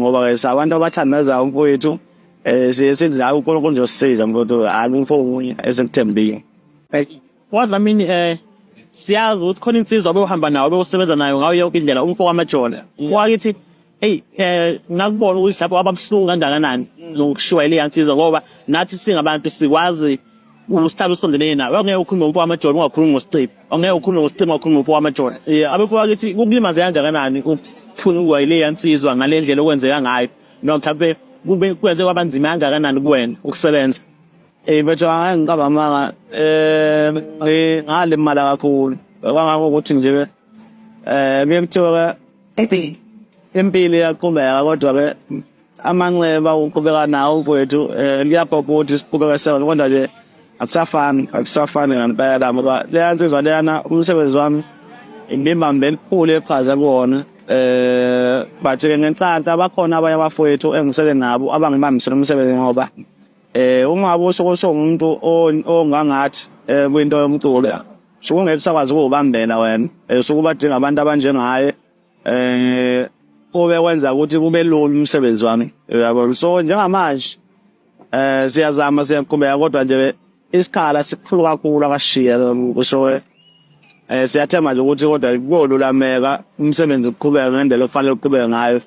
ngoba ke sabantu abathandaza umfowethu siye sithi la uNkulunkulu nje usisiza mfowethu akukho okunye esekuthembile. Wadlamini siyazi ukuthi khona insizwa obehamba nawo obesebenza nayo ngayo yonke indlela umfo kaMajona. Wakithi ngakubona ukuthi lapho abamhlungu kangakanani nokushiwa ile yansizwa ngoba nathi singabantu sikwazi usithatha usondelene nawe. Ongeke ukhulume ngomfo kaMajona ungakhulumi ngosiqephu. Ongeke ukhulume ngosiqephu ungakhulumi ngomfo kaMajona. Abekho wakithi ukulimaza kangakanani ukuphula ile yansizwa ngale ndlela okwenzeka ngayo. No mhlawumbe kube kwenze kwabanzima kangakanani kuwena ukusebenza. Bethu angicabanga ngalimala kakhulu. Kwangako ukuthi nje kuyekuthiwa impilo iyaqhubeka kodwa ke amanxeba uqhubeka nawo mfowethu liyabhokha ukuthi siqhubeka sona kodwa nje akusafani ngempela ngoba leyansizwa leyana umsebenzi wami ngibambele elikhulu eqhaza kuwona. But ke ngenhlanhla bakhona abanye abafowethu engisele nabo abangibambisela umsebenzi ngoba ungabe umuntu ongangathi kwinto yomculo sokungeke sakwazi ukubambela wena sokuba dinga abantu abanjengaye ube wenza ukuthi kube lula umsebenzi wami yabo. So njengamanje siyazama siyaqhubeka kodwa nje isikhala sikhulu kakhulu akashiya kusho siyathemba nje ukuthi kodwa kuyolulameka umsebenzi uqhubeka ngendlela ofanele uqhubeke ngayo.